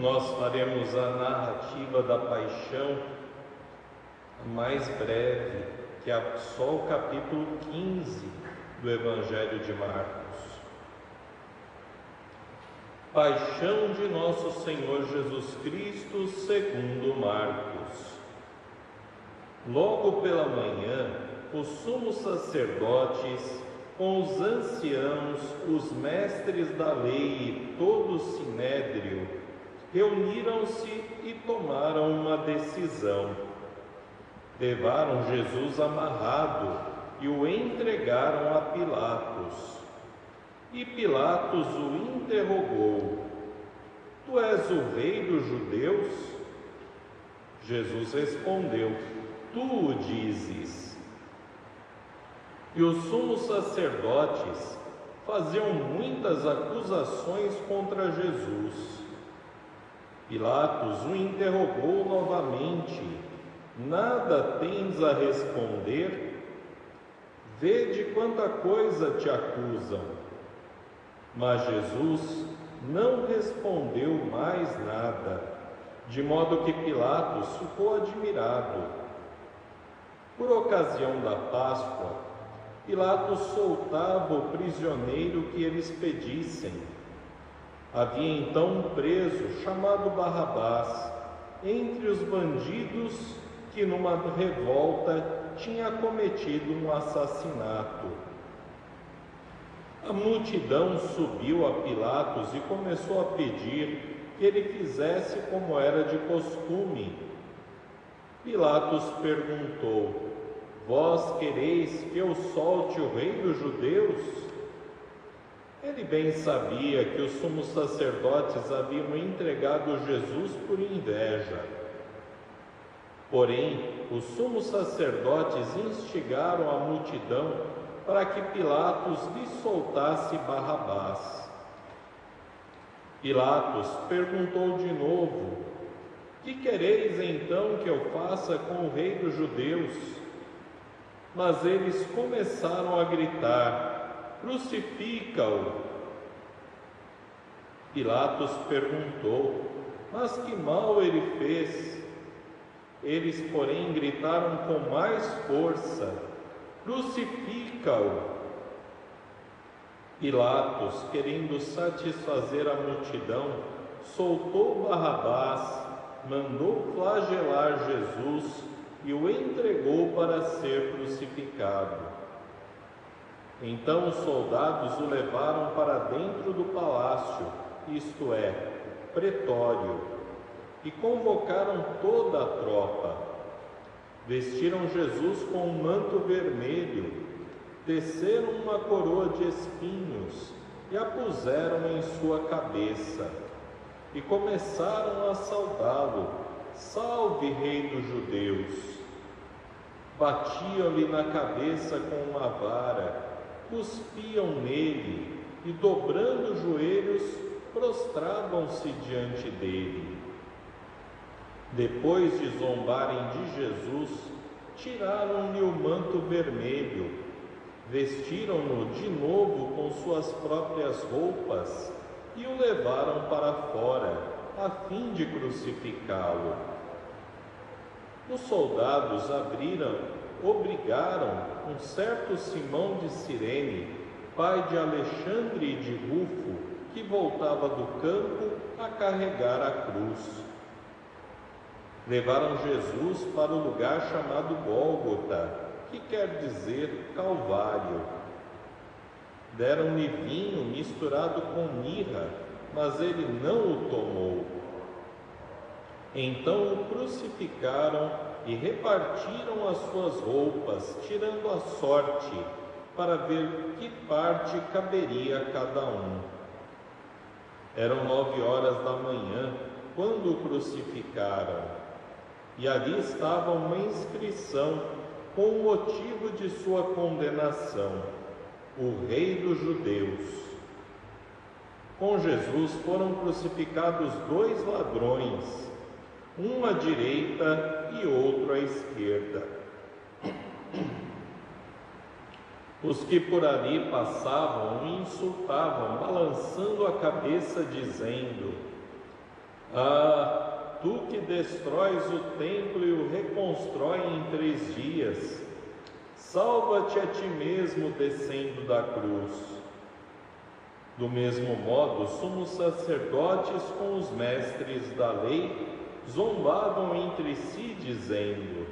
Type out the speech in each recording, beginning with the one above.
nós faremos a narrativa da paixão mais breve, que é só o capítulo 15 do Evangelho de Marcos. Paixão de nosso Senhor Jesus Cristo segundo Marcos. Logo pela manhã, os sumos sacerdotes, com os anciãos, os mestres da lei e todo o sinédrio, reuniram-se e tomaram uma decisão. Levaram Jesus amarrado e o entregaram a Pilatos. E Pilatos o interrogou: Tu és o rei dos judeus? Jesus respondeu: Tu o dizes. E os sumos sacerdotes faziam muitas acusações contra Jesus. Pilatos o interrogou novamente: Nada tens a responder? Vede quanta coisa te acusam. Mas Jesus não respondeu mais nada, de modo que Pilatos ficou admirado. Por ocasião da Páscoa, Pilatos soltava o prisioneiro que eles pedissem. Havia então um preso chamado Barrabás, entre os bandidos que numa revolta tinha cometido um assassinato. A multidão subiu a Pilatos e começou a pedir que ele fizesse como era de costume. Pilatos perguntou: Vós quereis que eu solte o rei dos judeus? Ele bem sabia que os sumos sacerdotes haviam entregado Jesus por inveja. Porém, os sumos sacerdotes instigaram a multidão para que Pilatos lhe soltasse Barrabás. Pilatos perguntou de novo: Que quereis então que eu faça com o rei dos judeus? Mas eles começaram a gritar: Crucifica-o! Pilatos perguntou: Mas que mal ele fez? Eles, porém, gritaram com mais força: Crucifica-o! Pilatos, querendo satisfazer a multidão, soltou Barrabás, mandou flagelar Jesus e o entregou para ser crucificado. Então os soldados o levaram para dentro do palácio, isto é, pretório, e convocaram toda a tropa. Vestiram Jesus com um manto vermelho, teceram uma coroa de espinhos e a puseram em sua cabeça. E começaram a saudá-lo: Salve, Rei dos Judeus! Batiam-lhe na cabeça com uma vara, cuspiam nele e, dobrando os joelhos, prostravam-se diante dele. Depois de zombarem de Jesus, tiraram-lhe o manto vermelho, vestiram-no de novo com suas próprias roupas e o levaram para fora, a fim de crucificá-lo. Os soldados obrigaram um certo Simão de Cirene, pai de Alexandre e de Rufo, que voltava do campo, a carregar a cruz. Levaram Jesus para o lugar chamado Gólgota, que quer dizer Calvário. Deram-lhe vinho misturado com mirra, mas ele não o tomou. Então o crucificaram e repartiram as suas roupas, tirando a sorte, para ver que parte caberia a cada um. Eram 9h da manhã, quando o crucificaram. E ali estava uma inscrição com o motivo de sua condenação: o Rei dos Judeus. Com Jesus foram crucificados 2 ladrões, um à direita e outro à esquerda. Os que por ali passavam o insultavam, balançando a cabeça, dizendo: Ah, tu que destróis o templo e o reconstrói em 3 dias, salva-te a ti mesmo descendo da cruz. Do mesmo modo, sumos sacerdotes com os mestres da lei zombavam entre si, dizendo: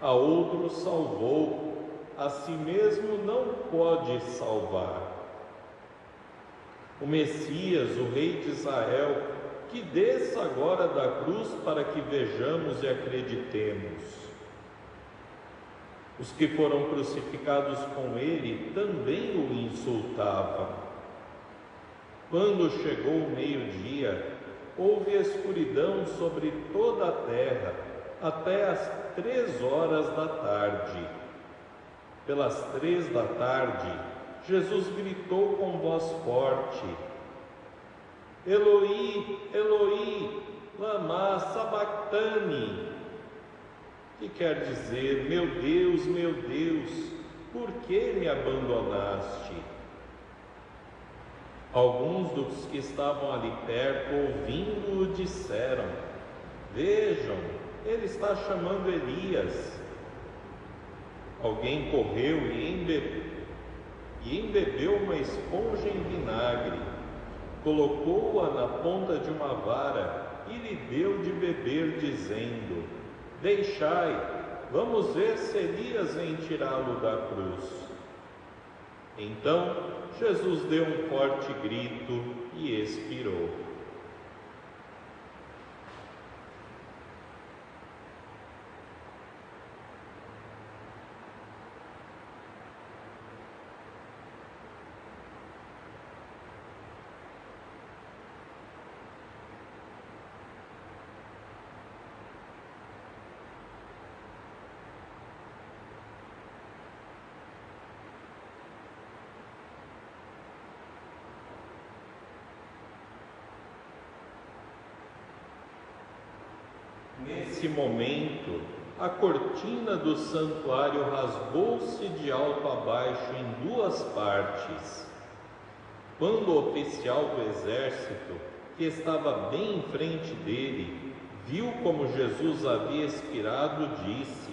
a outro salvou, a si mesmo não pode salvar. O Messias, o Rei de Israel, que desça agora da cruz para que vejamos e acreditemos. Os que foram crucificados com ele também o insultavam. Quando chegou o meio-dia, houve escuridão sobre toda a terra, até às 3 horas da tarde. Pelas 3 da tarde, Jesus gritou com voz forte: Eloi, Eloi, lama sabactani, que quer dizer: meu Deus, por que me abandonaste? Alguns dos que estavam ali perto, ouvindo-o, disseram: vejam, ele está chamando Elias. Alguém correu e embebeu uma esponja em vinagre, colocou-a na ponta de uma vara e lhe deu de beber, dizendo: deixai, vamos ver se Elias vem tirá-lo da cruz. Então Jesus deu um forte grito e expirou. Nesse momento, a cortina do santuário rasgou-se de alto a baixo em 2 partes. Quando o oficial do exército, que estava bem em frente dele, viu como Jesus havia expirado, disse: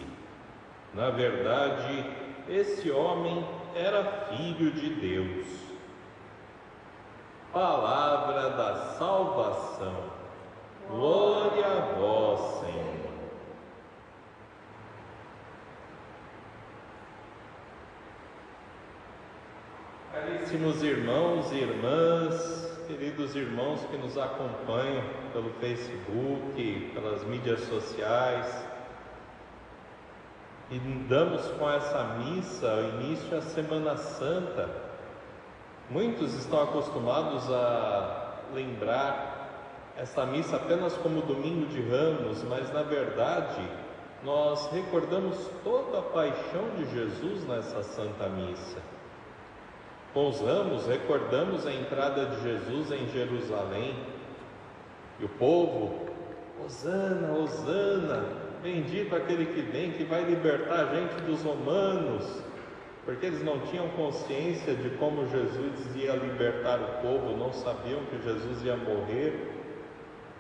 na verdade, esse homem era filho de Deus. Palavra da salvação. Glória a vós, Senhor. Caríssimos irmãos e irmãs, queridos irmãos que nos acompanham pelo Facebook, pelas mídias sociais, e damos com essa missa o início à Semana Santa. Muitos estão acostumados a lembrar essa missa apenas como Domingo de Ramos, mas na verdade nós recordamos toda a paixão de Jesus nessa Santa Missa. Com os ramos recordamos a entrada de Jesus em Jerusalém e o povo: Hosana, Hosana, bendito aquele que vem, que vai libertar a gente dos romanos, porque eles não tinham consciência de como Jesus ia libertar o povo, não sabiam que Jesus ia morrer.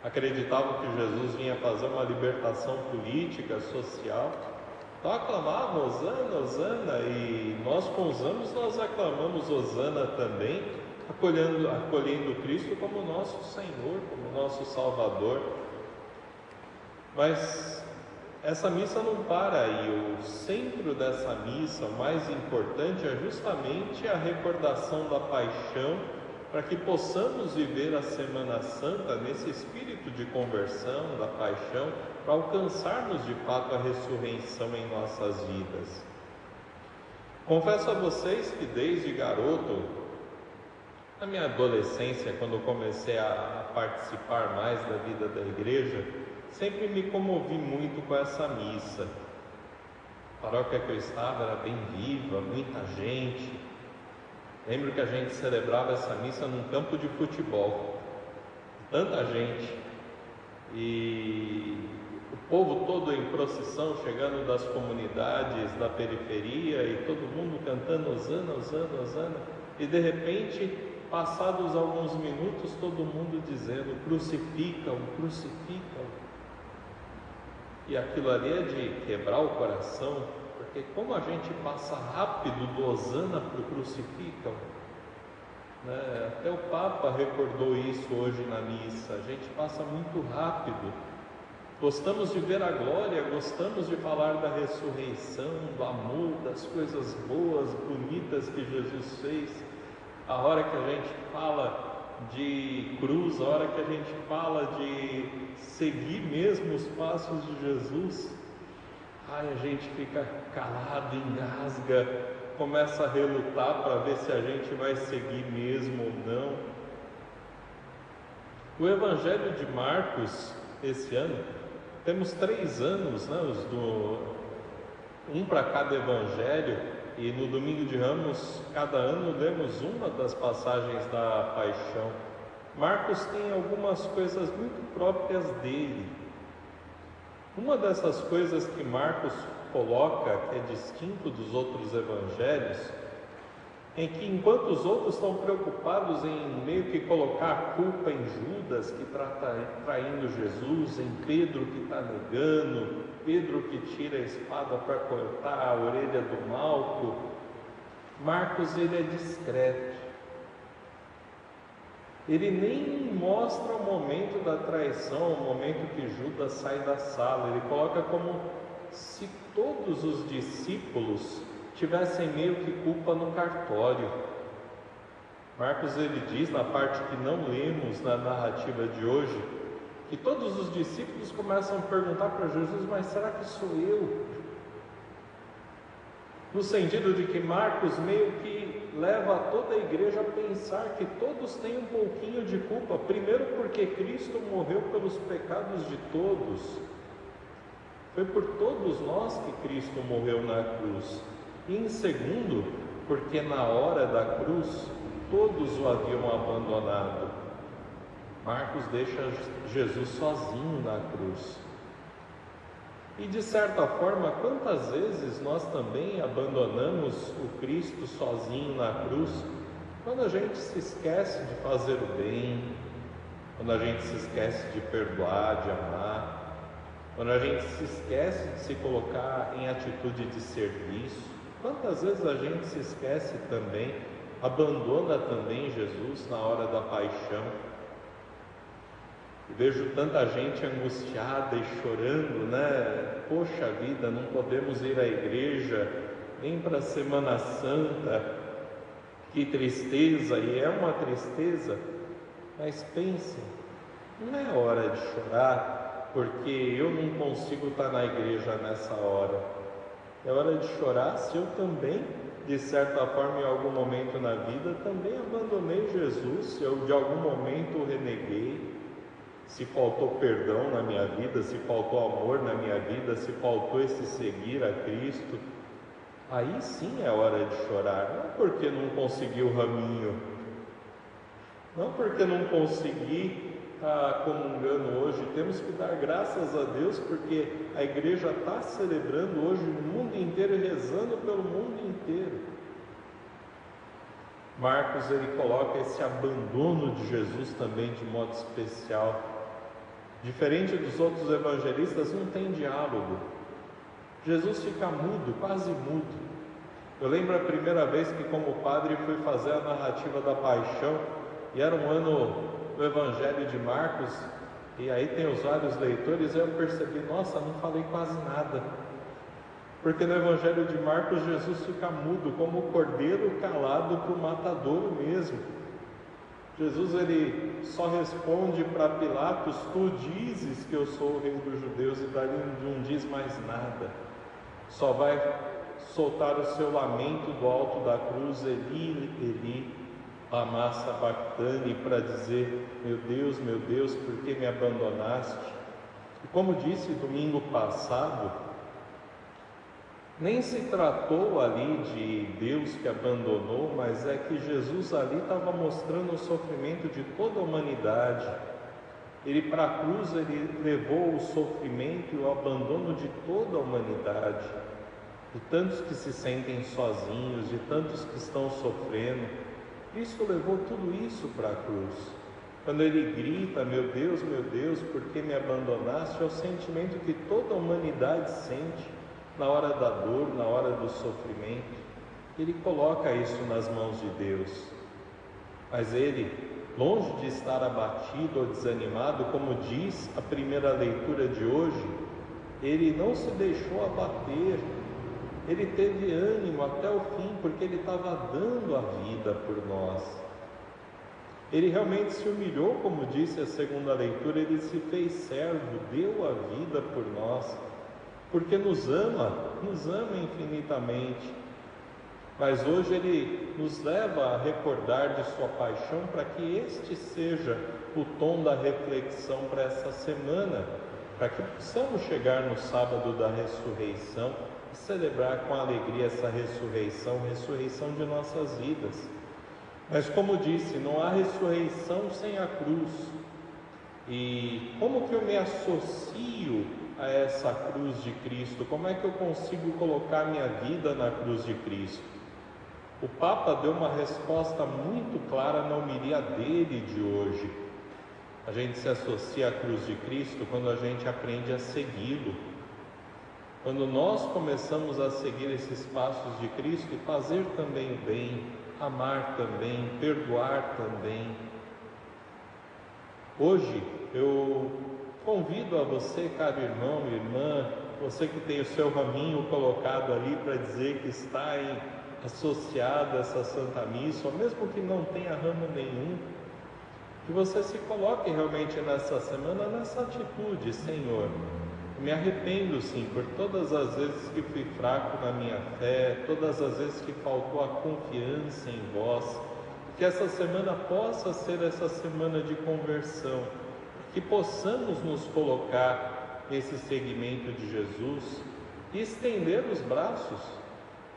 Acreditavam que Jesus vinha fazer uma libertação política, social. Então aclamavam Hosana, Hosana, e nós com os anos nós aclamamos Hosana também, acolhendo Cristo como nosso Senhor, como nosso Salvador. Mas essa missa não para aí. O centro dessa missa, o mais importante, é justamente a recordação da paixão, para que possamos viver a Semana Santa nesse espírito de conversão, da paixão, para alcançarmos de fato a ressurreição em nossas vidas. Confesso a vocês que desde garoto, na minha adolescência, quando comecei a participar mais da vida da igreja, sempre me comovi muito com essa missa. A paróquia que eu estava era bem viva, muita gente. Lembro que a gente celebrava essa missa num campo de futebol, tanta gente, e o povo todo em procissão, chegando das comunidades da periferia, e todo mundo cantando Hosana, Hosana, Hosana, e de repente passados alguns minutos, todo mundo dizendo: crucificam, crucificam. E aquilo ali é de quebrar o coração, porque como a gente passa rápido do hosana para o crucificam, né? Até o Papa recordou isso hoje na missa. A gente passa muito rápido. Gostamos de ver a glória, gostamos de falar da ressurreição, do amor, das coisas boas, bonitas que Jesus fez. A hora que a gente fala de cruz, a hora que a gente fala de seguir mesmo os passos de Jesus, a gente fica calado, engasga, começa a relutar para ver se a gente vai seguir mesmo ou não. O Evangelho de Marcos, esse ano, temos 3 anos, né, um para cada Evangelho, e no Domingo de Ramos, cada ano, lemos uma das passagens da Paixão. Marcos tem algumas coisas muito próprias dele. Uma dessas coisas que Marcos coloca, que é distinto dos outros evangelhos, é que enquanto os outros estão preocupados em meio que colocar a culpa em Judas, que está traindo Jesus, em Pedro que está negando, Pedro que tira a espada para cortar a orelha do Malco, Marcos ele é discreto. Ele nem mostra o momento da traição, o momento que Judas sai da sala. Ele coloca como se todos os discípulos tivessem meio que culpa no cartório. Marcos ele diz, na parte que não lemos na narrativa de hoje, que todos os discípulos começam a perguntar para Jesus: mas será que sou eu? No sentido de que Marcos meio que leva toda a igreja a pensar que todos têm um pouquinho de culpa. Primeiro porque Cristo morreu pelos pecados de todos. Foi por todos nós que Cristo morreu na cruz. E em segundo, porque na hora da cruz todos o haviam abandonado. Marcos deixa Jesus sozinho na cruz. E de certa forma, quantas vezes nós também abandonamos o Cristo sozinho na cruz, quando a gente se esquece de fazer o bem, quando a gente se esquece de perdoar, de amar, quando a gente se esquece de se colocar em atitude de serviço. Quantas vezes a gente se esquece também, abandona também Jesus na hora da paixão. Vejo tanta gente angustiada e chorando, né? Poxa vida, não podemos ir à igreja, nem para a Semana Santa, que tristeza, e é uma tristeza, mas pensem, não é hora de chorar, porque eu não consigo estar na igreja nessa hora. É hora de chorar se eu também, de certa forma, em algum momento na vida, também abandonei Jesus, se eu de algum momento o reneguei, se faltou perdão na minha vida, se faltou amor na minha vida, se faltou esse seguir a Cristo, aí sim é hora de chorar. Não porque não consegui o raminho, não porque não consegui estar comungando hoje. Temos que dar graças a Deus porque a igreja está celebrando hoje no mundo inteiro e rezando pelo mundo inteiro. Marcos ele coloca esse abandono de Jesus também de modo especial. Diferente dos outros evangelistas, não tem diálogo. Jesus fica mudo, quase mudo. Eu lembro a primeira vez que como padre fui fazer a narrativa da paixão, e era um ano do Evangelho de Marcos, e aí tem os vários leitores, e eu percebi, nossa, não falei quase nada. Porque no Evangelho de Marcos, Jesus fica mudo, como o cordeiro calado para o matadouro mesmo. Jesus ele só responde para Pilatos: tu dizes que eu sou o rei dos judeus, e dali não diz mais nada. Só vai soltar o seu lamento do alto da cruz, Eli, Eli, lama sabachthani, para dizer: meu Deus, por que me abandonaste? E como disse domingo passado, nem se tratou ali de Deus que abandonou, mas é que Jesus ali estava mostrando o sofrimento de toda a humanidade. Ele para a cruz, ele levou o sofrimento e o abandono de toda a humanidade, de tantos que se sentem sozinhos, de tantos que estão sofrendo. Cristo levou tudo isso para a cruz. Quando ele grita, meu Deus, por que me abandonaste? É o sentimento que toda a humanidade sente na hora da dor, na hora do sofrimento. Ele coloca isso nas mãos de Deus. Mas ele, longe de estar abatido ou desanimado, como diz a primeira leitura de hoje, ele não se deixou abater, ele teve ânimo até o fim, porque ele estava dando a vida por nós. Ele realmente se humilhou, como disse a segunda leitura, ele se fez servo, deu a vida por nós, porque nos ama infinitamente. Mas hoje ele nos leva a recordar de sua paixão para que este seja o tom da reflexão para essa semana, para que possamos chegar no sábado da ressurreição e celebrar com alegria essa ressurreição de nossas vidas. Mas como disse, não há ressurreição sem a cruz. E como que eu me associo a essa cruz de Cristo? Como é que eu consigo colocar minha vida na cruz de Cristo? O Papa deu uma resposta muito clara na homilia dele de hoje. A gente se associa à cruz de Cristo quando a gente aprende a segui-lo. Quando nós começamos a seguir esses passos de Cristo e fazer também o bem, amar também, perdoar também. Hoje eu convido a você, caro irmão e irmã, você que tem o seu raminho colocado ali para dizer que está associado a essa Santa Missa, ou mesmo que não tenha ramo nenhum, que você se coloque realmente nessa semana nessa atitude: Senhor, me arrependo sim por todas as vezes que fui fraco na minha fé, todas as vezes que faltou a confiança em vós. Que essa semana possa ser essa semana de conversão, que possamos nos colocar nesse seguimento de Jesus e estender os braços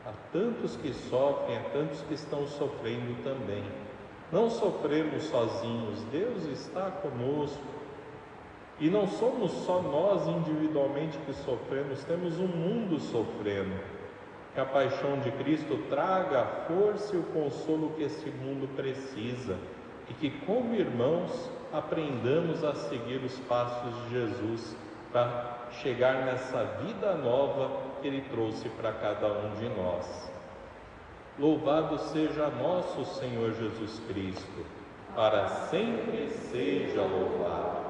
a tantos que sofrem, a tantos que estão sofrendo também. Não sofremos sozinhos, Deus está conosco. E não somos só nós individualmente que sofremos, temos um mundo sofrendo. Que a paixão de Cristo traga a força e o consolo que esse mundo precisa, e que, como irmãos, aprendamos a seguir os passos de Jesus para chegar nessa vida nova que Ele trouxe para cada um de nós. Louvado seja nosso Senhor Jesus Cristo, para sempre seja louvado.